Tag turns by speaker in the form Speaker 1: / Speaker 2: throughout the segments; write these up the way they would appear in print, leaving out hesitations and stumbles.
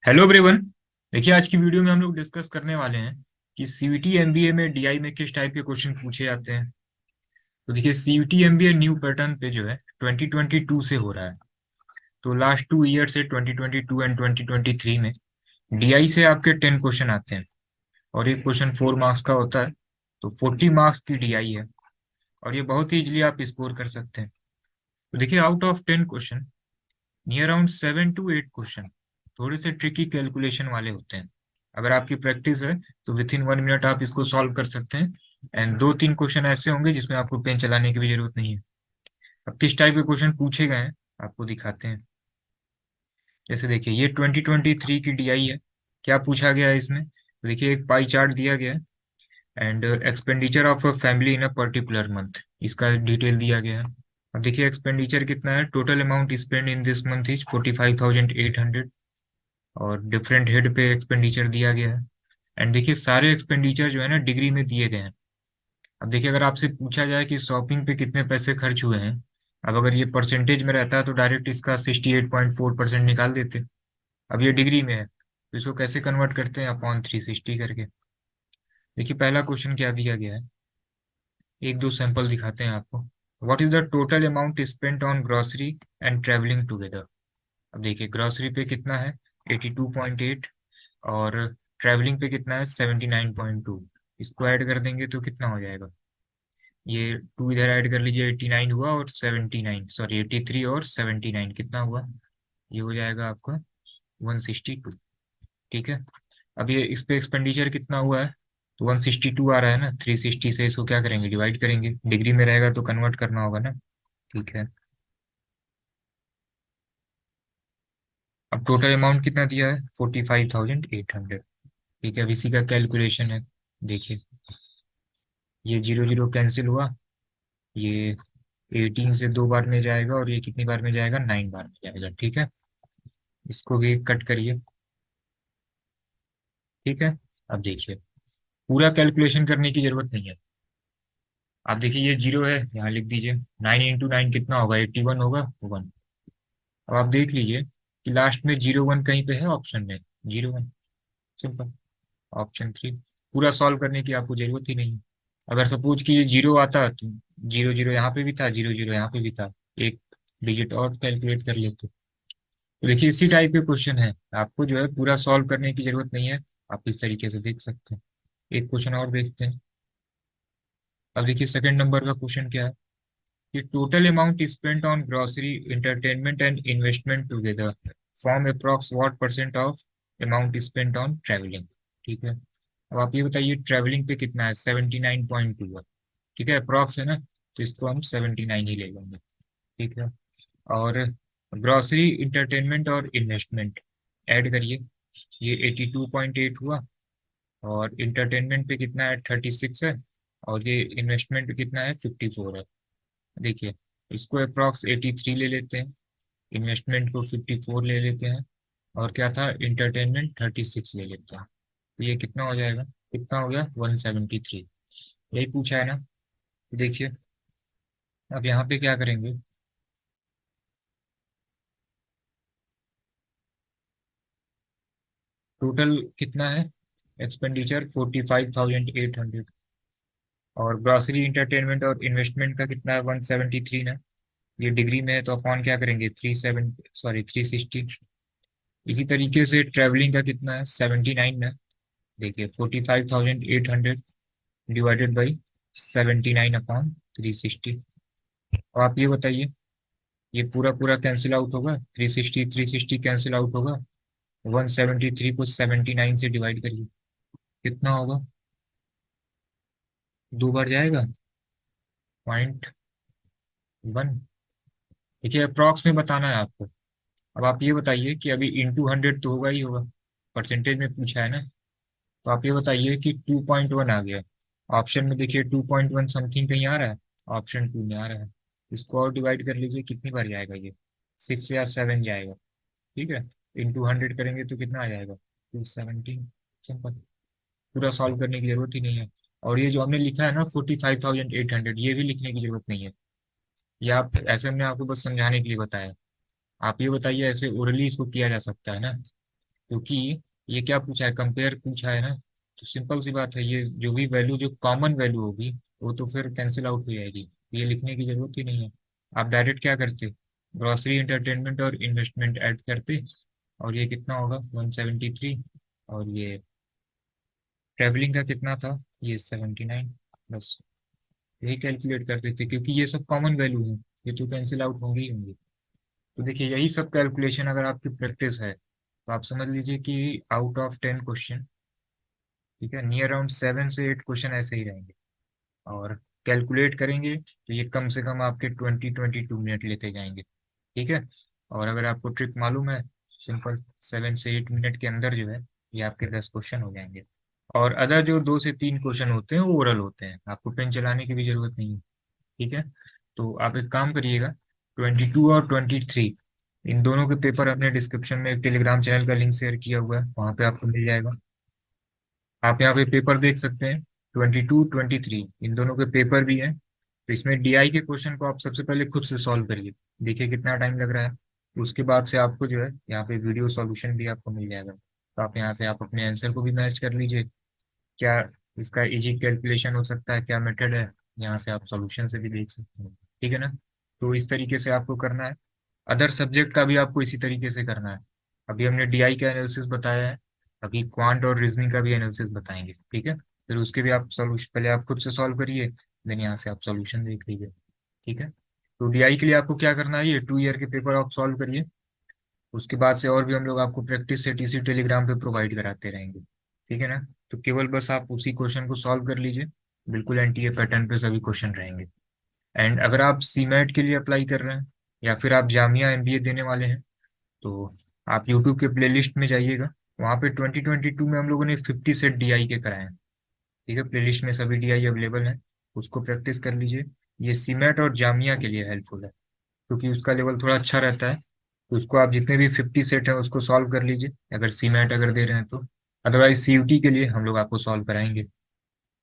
Speaker 1: Hello everyone. देखिए, आज की वीडियो में हम लोग डिस्कस करने वाले हैं कि सीयूटी एमबीए में डीआई में किस टाइप के क्वेश्चन पूछे जाते हैं। तो देखिए, सीयूटी एमबीए न्यू पैटर्न पे जो है 2022 से हो रहा है। तो लास्ट 2 ईयर से 2022 एंड 2023 में डीआई से आपके 10 क्वेश्चन आते हैं और एक क्वेश्चन 4 मार्क्स का होता है। तो 40 मार्क्स की डीआई है और ये बहुत ही इजिली आप स्कोर कर सकते हैं। तो देखिए, out of 10 question near around 7 to 8 question थोड़े से ट्रिकी कैलकुलेशन वाले होते हैं। अगर आपकी प्रैक्टिस है तो विथ इन 1 मिनट आप इसको सॉल्व कर सकते हैं। एंड 2-3 क्वेश्चन ऐसे होंगे जिसमें आपको पेन चलाने की भी जरूरत नहीं है। अब किस टाइप के क्वेश्चन पूछे गए हैं आपको दिखाते हैं। जैसे देखिए, ये 2023 की डीआई है। क्या पूछा गया है इसमें, तो देखिए एक पाई चार्ट दिया गया है and expenditure of a family in a particular month, इसका डिटेल दिया गया है। अब देखिए एक्सपेंडिचर कितना है, total amount spend in this month is 45,800 और डिफरेंट हेड पे एक्सपेंडिचर दिया गया है। एंड देखिए सारे एक्सपेंडिचर जो है ना डिग्री में दिए गए हैं। अब देखिए, अगर आपसे पूछा जाए कि शॉपिंग पे कितने पैसे खर्च हुए हैं, अब अगर ये परसेंटेज में रहता है तो डायरेक्ट इसका 68.4% निकाल देते। अब ये डिग्री में है तो इसको कैसे कन्वर्ट करते हैं, अपॉन 360 करके। देखिए पहला क्वेश्चन क्या दिया गया है, एक दो सैंपल दिखाते हैं आपको। What is the total amount spent on grocery and travelling together. अब देखिए ग्रोसरी पे कितना है, 82.8, और ट्रैवलिंग पे कितना है, 79.2। इसको ऐड कर देंगे तो कितना हो जाएगा, ये टू इधर ऐड कर लीजिए, 89 हुआ और 79, सॉरी 83 और 79 कितना हुआ, ये हो जाएगा आपका 162। ठीक है। अब ये इस पे एक्सपेंडिचर कितना हुआ है, तो 162 आ रहा है ना, 360 से इसको क्या करेंगे, डिवाइड करेंगे, डिग्री में रहेगा तो कन्वर्ट करना होगा ना। ठीक है। अब टोटल अमाउंट कितना दिया है, 45,800। ठीक है, अब इसी का कैलकुलेशन है। देखिए ये जीरो जीरो कैंसिल हुआ, ये 18 से 2 बार में जाएगा और ये कितनी बार में जाएगा, 9 बार में जाएगा। ठीक है, इसको भी कट करिए। ठीक है। अब देखिए पूरा कैलकुलेशन करने की जरूरत नहीं है। आप देखिए ये जीरो है, यहाँ लिख दीजिए, 9 into 9 कितना होगा, 81 होगा, 1। अब आप देख लीजिए कि लास्ट में 01 कहीं पे है ऑप्शन में, 01, सिंपल, ऑप्शन 3। पूरा सॉल्व करने की आपको जरूरत ही नहीं है। अगर सपोज कि ये जीरो आता तो जीरो जीरो यहाँ पे भी था, जीरो जीरो यहाँ पे भी था, एक डिजिट और कैलकुलेट कर लेते। तो देखिए इसी टाइप के क्वेश्चन है, आपको जो है पूरा सॉल्व करने की जरूरत नहीं है, आप इस तरीके से देख सकते हैं। एक क्वेश्चन और देखते हैं। अब देखिए सेकंड नंबर का क्वेश्चन क्या है, कि total amount spent on grocery entertainment and investment together form approx what percent of amount spent on travelling. ठीक है। अब आप ये बताइए ट्रैवलिंग पे कितना है, 79.2 है। ठीक है, अप्रॉक्स है ना, तो इसको हम 79 ही ले लेंगे। ठीक है। और ग्रोसरी इंटरटेनमेंट और इन्वेस्टमेंट ऐड करिए, ये 82.8 हुआ, और इंटरटेनमेंट पे कितना है, 36 है, और ये इन्वेस्टमेंट पे कितना है, 54 है। देखिए इसको अप्रॉक्स 83 ले लेते हैं, इन्वेस्टमेंट को 54 ले लेते हैं, और क्या था, इंटरटेनमेंट 36 ले लेते हैं। तो ये कितना हो जाएगा, कितना हो गया, 173। यही पूछा है ना। देखिए अब यहाँ पे क्या करेंगे, टोटल कितना है, एक्सपेंडिचर 45,800, और ग्रॉसरी इंटरटेनमेंट और इन्वेस्टमेंट का कितना है, 173 ना। ये डिग्री में है तो अपॉन क्या करेंगे, 360। इसी तरीके से ट्रैवलिंग का कितना है, 79 ना। देखिए 45,800 डिवाइडेड बाई 79 अपॉन 360। और आप ये बताइए, ये पूरा पूरा कैंसिल आउट होगा, 360 360 कैंसिल आउट होगा, 173 को 79 से डिवाइड करिए, कितना होगा, 2 बार जाएगा, 0.1। देखिए अप्रॉक्स में बताना है आपको। अब आप ये बताइए कि अभी इंटू 100 तो होगा ही होगा, परसेंटेज में पूछा है ना। तो आप ये बताइए कि 2.1 आ गया, ऑप्शन में देखिए 2.1 समथिंग कहीं आ रहा है, ऑप्शन 2 में आ रहा है। इसको और डिवाइड कर लीजिए, कितनी बार जाएगा ये, 6 या 7 जाएगा। ठीक है, इंटू 100 करेंगे तो कितना आ जाएगा, 217। सिंपल, पूरा सॉल्व करने की जरूरत ही नहीं है। और ये जो हमने लिखा है ना 45,800, ये भी लिखने की जरूरत नहीं है, ये आप ऐसे हमने आपको बस समझाने के लिए बताया। आप ये बताइए, ऐसे ओरली इसको किया जा सकता है ना। क्योंकि ये क्या पूछा है, कंपेयर पूछा है ना। तो सिंपल सी बात है, ये जो भी वैल्यू जो कॉमन वैल्यू होगी वो तो फिर कैंसिल आउट हो जाएगी, ये लिखने की जरूरत ही नहीं है। आप डायरेक्ट क्या करते, ग्रॉसरी, एंटरटेनमेंट और इन्वेस्टमेंट ऐड करते, और ये कितना होगा 173, और ये ट्रैवलिंग का कितना था, ये 79, बस यही कैलकुलेट कर देते, क्योंकि ये सब कॉमन वैल्यू है, ये तो कैंसिल आउट होंगे ही होंगे। तो देखिए यही सब कैलकुलेशन अगर आपकी प्रैक्टिस है तो आप समझ लीजिए कि आउट ऑफ 10 क्वेश्चन, ठीक है, नियर अराउंड 7 से 8 क्वेश्चन ऐसे ही रहेंगे। और कैलकुलेट करेंगे तो ये कम से कम आपके 22 मिनट लेते जाएंगे, ठीक है। और अगर आपको ट्रिक मालूम है, सिंपल 7 से 8 मिनट के अंदर जो है ये आपके 10 क्वेश्चन हो जाएंगे। और अदर जो 2 से 3 क्वेश्चन होते हैं वो ओरल होते हैं, आपको पेन चलाने की भी जरूरत नहीं है, ठीक है। तो आप एक काम करिएगा, 22 और 23 इन दोनों के पेपर अपने डिस्क्रिप्शन में एक टेलीग्राम चैनल का लिंक शेयर किया हुआ है, वहाँ पे आपको मिल जाएगा। आप यहाँ पे पेपर देख सकते हैं, 22 23 इन दोनों के पेपर भी हैं। तो इसमें डीआई के क्वेश्चन को आप सबसे पहले खुद से सॉल्व करिए, देखिए कितना टाइम लग रहा है। उसके बाद से आपको जो है यहाँ पे वीडियो सॉल्यूशन भी आपको मिल जाएगा, तो आप यहाँ से आप अपने आंसर को भी मैच कर लीजिए, क्या इसका इजी कैलकुलेशन हो सकता है, क्या मेथड है, यहाँ से आप सॉल्यूशन से भी देख सकते हैं, ठीक है ना। तो इस तरीके से आपको करना है। अदर सब्जेक्ट का भी आपको इसी तरीके से करना है। अभी हमने डीआई का एनालिसिस बताया है, अभी क्वांट और रीजनिंग का भी एनालिसिस बताएंगे, ठीक है। फिर उसके भी आप सॉल्यूशन पहले आप खुद से सॉल्व करिए, देन यहाँ से आप सॉल्यूशन देख लीजिए, ठीक है। तो डीआई के लिए आपको क्या करना है, ये 2 ईयर के पेपर आप सॉल्व करिए। उसके बाद से और भी हम लोग आपको प्रैक्टिस सेट इसी टेलीग्राम पे प्रोवाइड कराते रहेंगे, ठीक है ना। तो केवल बस आप उसी क्वेश्चन को सॉल्व कर लीजिए, बिल्कुल एनटीए पैटर्न पे सभी क्वेश्चन रहेंगे। एंड अगर आप सीमेट के लिए अप्लाई कर रहे हैं या फिर आप जामिया एमबीए देने वाले हैं, तो आप यूट्यूब के प्लेलिस्ट में जाइएगा, वहाँ पे 2022 में हम लोगों ने 50 सेट डीआई के कराए हैं, ठीक है। प्लेलिस्ट में सभी डीआई अवेलेबल हैं, उसको प्रैक्टिस कर लीजिए। ये सीमेट और जामिया के लिए हेल्पफुल है, क्योंकि उसका लेवल थोड़ा अच्छा रहता है। तो उसको आप जितने भी 50 सेट हैं उसको सॉल्व कर लीजिए, अगर सीमेट अगर दे रहे हैं तो। अदरवाइज सीयूटी के लिए हम लोग आपको सॉल्व कराएंगे,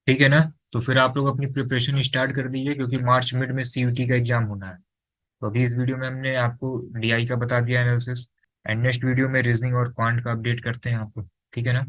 Speaker 1: ठीक है ना। तो फिर आप लोग अपनी प्रिपरेशन स्टार्ट कर दीजिए, क्योंकि मार्च मिड में सीयूटी का एग्जाम होना है। तो अभी इस वीडियो में हमने आपको डीआई का बता दिया एनालिसिस, एंड नेक्स्ट वीडियो में रीजनिंग और क्वांट का अपडेट करते हैं आपको, ठीक है ना।